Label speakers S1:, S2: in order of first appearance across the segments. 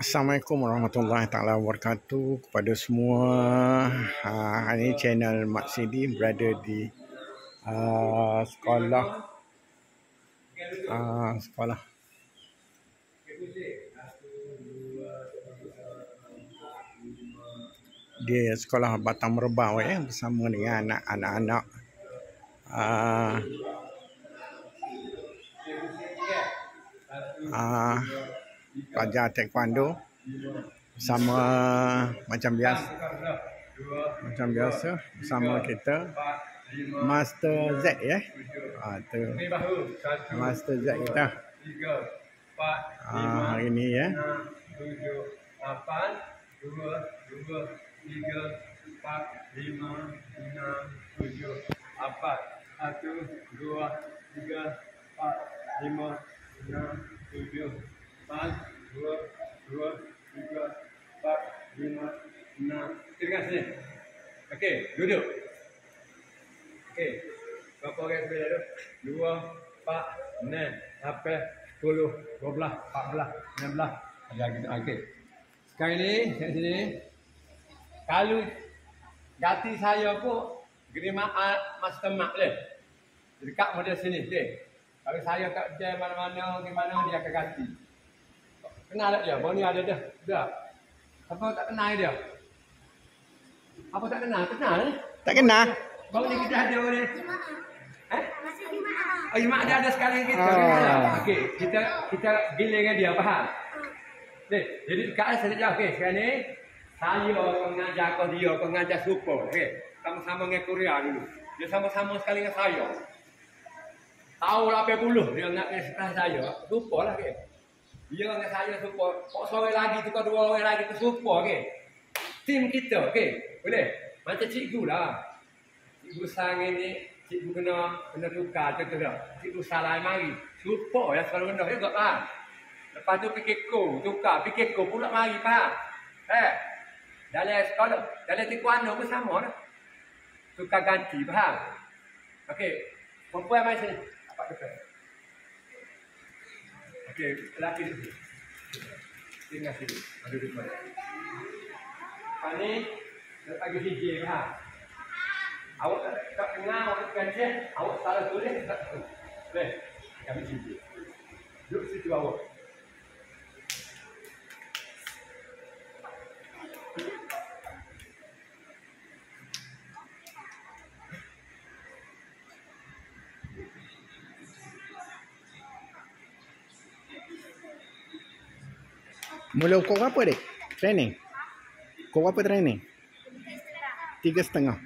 S1: Assalamualaikum warahmatullahi taala wabarakatuh kepada semua. Hari ini channel Mak Sidi berada di sekolah di sekolah Batang Merbau bersama dengan anak-anak pelajar taekwondo sama macam biasa bersama kita Master Z tu Master Z kita hari ini
S2: Tengah sini. Okey, duduk. Okey. Berapa orang boleh duduk? 2, 4, 6, 10, 12, 14, 16. Ada gitu. Okey. Sekarang ni, kat sini. Kalau gati saya pun gerima master mak boleh. Dekat model sini, okey. Kalau saya kat jam mana-mana, gimana dia akan ganti. Kenal tak dia? Baru ni ada dah. Dah. Apa tak kenal dia? Apa tak kenal? Kenal ni?
S1: tak kenal.
S2: Baru ni kita ada ni.
S3: Masih Jumaat.
S2: Oh, Jumaat dia ada sekali kita. Okey, kita gila dengan dia, faham? Jadi dekat saya jawab. Okey, sekarang ni saya mengajar kau dia, kau mengajar super. Okey. Sama-sama dengan Korea dulu. Dia sama-sama sekali dengan saya. Tahun 80 dia nak dengan sekolah saya. Super lah okey. Dia dengan saya super. Kok seorang lagi tu, kau dua orang lagi tu super okey. Tim kita okey. Boleh? Macam cikgu lah. Cikgu sang ni, cikgu kena tukar contoh dah. Cikgu salah mari. Super ya selalu rendah juga faham. Lepas tu fikir ko, tukar fikir ko pula mari faham. Dalam sekolah, dalam taekwondo pun sama dah. Tukar ganti faham. Okey. Perempuan mai sini. Apa tu? Okey, lelaki tu. Tinggal sini. Ada di mana? Pani lepas gigi faham. Awak tak kenal, awak kancing, awak salah tulis tak tahu. Boleh? Kami gigi. Duduk situ awak.
S1: Mula pukul berapa dek? Training? Pukul berapa training? 3:30.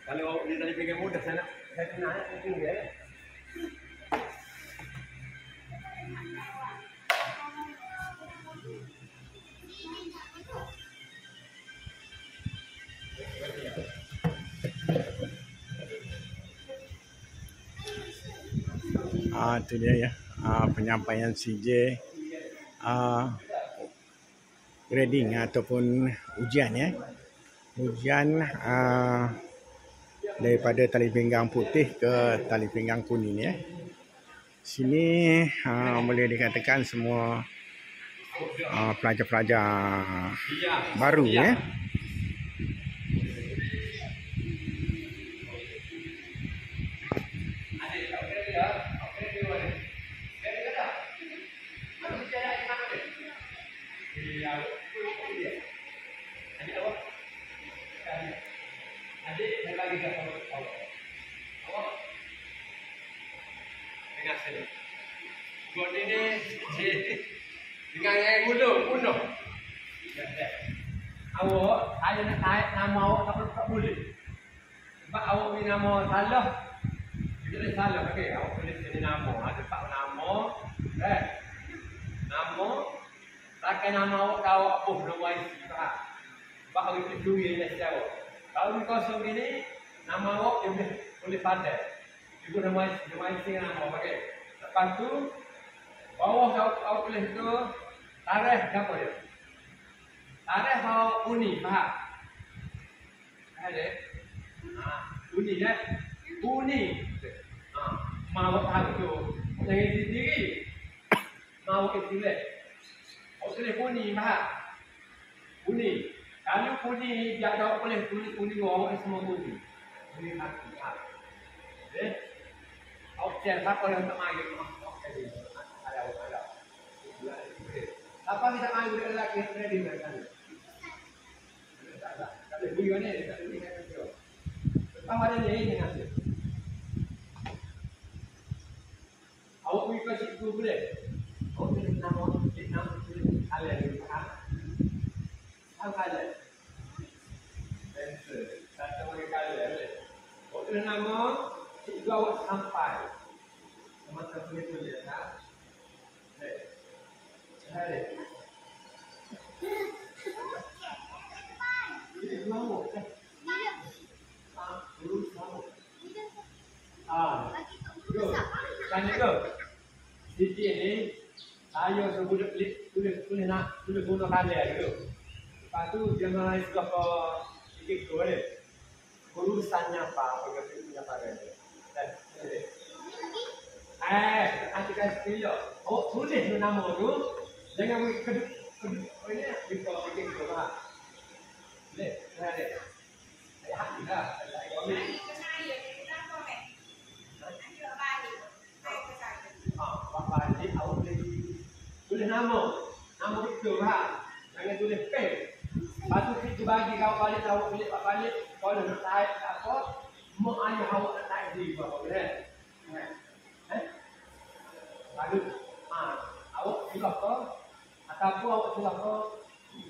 S2: Kalau dia tadi pegang mudah saya kenal mungkin dia.
S1: Itu dia penyampaian CJ grading ataupun ujian ujian daripada tali pinggang putih ke tali pinggang kuning Sini boleh dikatakan semua pelajar-pelajar baru
S2: Adik, saya bagi dah awak. Dengar saya. Buat ini, dengan yang bunuh. Awak, saya nak tarik nama awak tak boleh. Sebab awak punya nama salah. Kita boleh salah, okey. Awak boleh sini nama. Ada 4 nama. Nama. Takkan nama awak tahu apa nama isi. Sebab awak itu curi yang saya awak. Kalau di kosong ini, nama awak dia boleh pandai. Ibu nama isi nama awak pakai. Lepas tu, bawah awak boleh tu, tarikh apa dia? Tarikh awak uni, faham? ni. Bunyi ya. Bunyi. Mau tahu tu. Jangan sendiri. Mau ke sini. Okey bunyi mah. Bunyi. Kalau bunyi dia tak boleh bunyi orang semua bunyi. Bunyi hati. Eh? Okey, siapa yang tak main? Okey. Ada. Apa kita main dengan lelaki ready kan? Tak ada bunyi ni, tak ada bunyi kan. Apa ada ni dengan dia? Awak pergi ke situ boleh? Awak boleh nama kalian di mana? Apa kalian? Tak tahu kalian boleh. Awak boleh nama situ awak sampai. Masa boleh boleh tak? Hai. Ini mau kan? Dulu mau. Tanya ke? Siti ini saya sebut boleh nak guna kalian dulu. Lepas tu jangan sudah ke sikit tu boleh. Urusannya apa? Bagaimana pada dia? Nanti kan sekali awak tulis nama tu. Jangan keduk ini di bawah bikin tu lah. Boleh? Boleh. Saya hati dah. Saya boleh. Bapa ni awak boleh tulis nama itu lah. Jangan tulis pen. Lepas tu kita bagi kau balik awak balik balik. Kalau nak tarik apa, mak ayah awak nak tarik di bawah boleh. Lalu, awak sudah ke ataupun awak sudah ke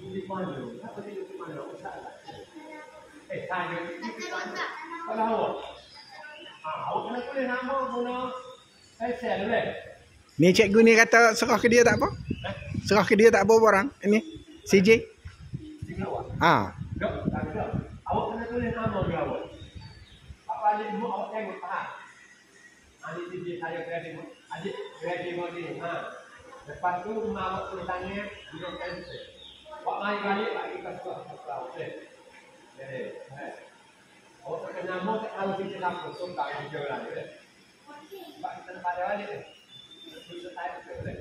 S2: di mana? Apa di mana? Salah. Saya kalau awak, awak kena tulis nama guna saya boleh.
S1: Ni cikgu ni kata serah ke dia tak apa? Serah ke dia tak apa orang? Ini CJ.
S2: Awak kena tulis nama dia awak. Apa ada ibu awak tengok faham? Adik CJ saya graduate. Adik graduate ni. Lepas tu rumah awak tulis tanya dia cancel. Awak mai balik lagi ke sekolah. Okey. Jadi, awak kena nama tak tahu kita nak potong tak kerja lah. Sebab kita nak pada balik ni. Kita tahu ke boleh.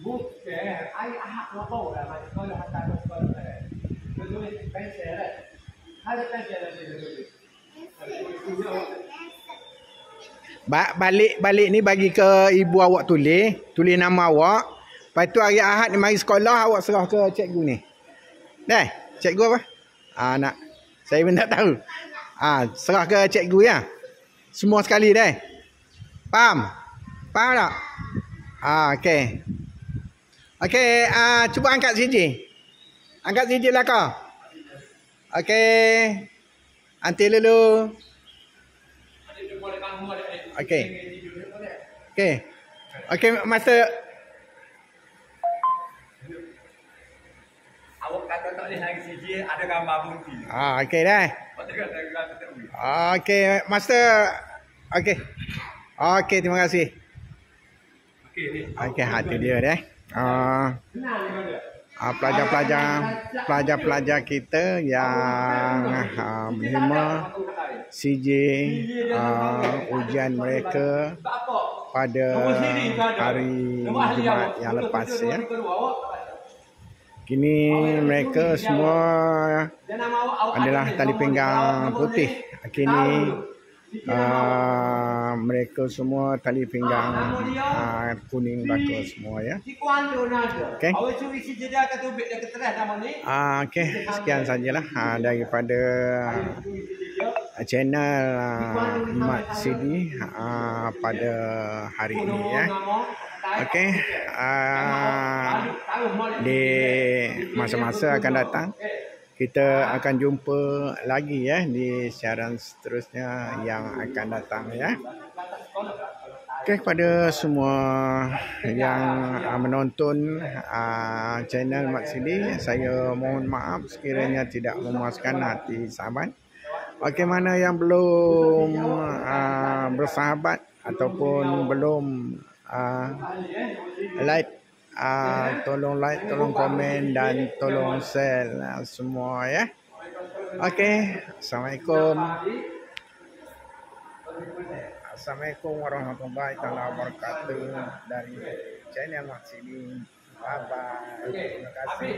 S2: Bukan, ai ahak lapor dah macam kalau hantar ke sekolah. Tulis pensel dah. Ada pensel dah tulis.
S1: Balik ni bagi ke ibu awak tulis nama awak. Lepas tu hari Ahad ni mari sekolah awak serah ke cikgu ni. Dah, cikgu apa? Nak saya pun tak tahu. Serah ke cikgu ya. Semua sekali dah. Faham? Faham tak? Okey. Okey, cuba angkat CJ. Angkat CJ lah kau. Okey. Anti dulu. Okey. Okey. Okey, masa
S2: awak kata tak boleh lagi CJ ada gambar bukti.
S1: Okey dah. Okey, master. Okey. Okey, terima kasih.
S2: Okey ni.
S1: Okey, hati dia dah. Pelajar-pelajar kita yang menerima CJ ujian mereka pada hari Jumaat yang lepas ya. Kini mereka semua adalah tali pinggang putih. Kini mereka semua tali pinggang kuning bakal semua ya. Okey. Okey, sekian sajalah daripada channel Mat Sidi pada hari ini ya. Okey, di masa-masa akan datang kita akan jumpa lagi ya di siaran seterusnya yang akan datang ya. Okey, kepada semua yang menonton channel Mat Sidi, saya mohon maaf sekiranya tidak memuaskan hati sahabat. Okey, mana yang belum bersahabat ataupun belum like tolong like, tolong komen dan tolong share semua ya. Okey, Assalamualaikum. Assalamualaikum warahmatullahi wabarakatuh dari channel Mak Sini. Bye bye. Terima kasih.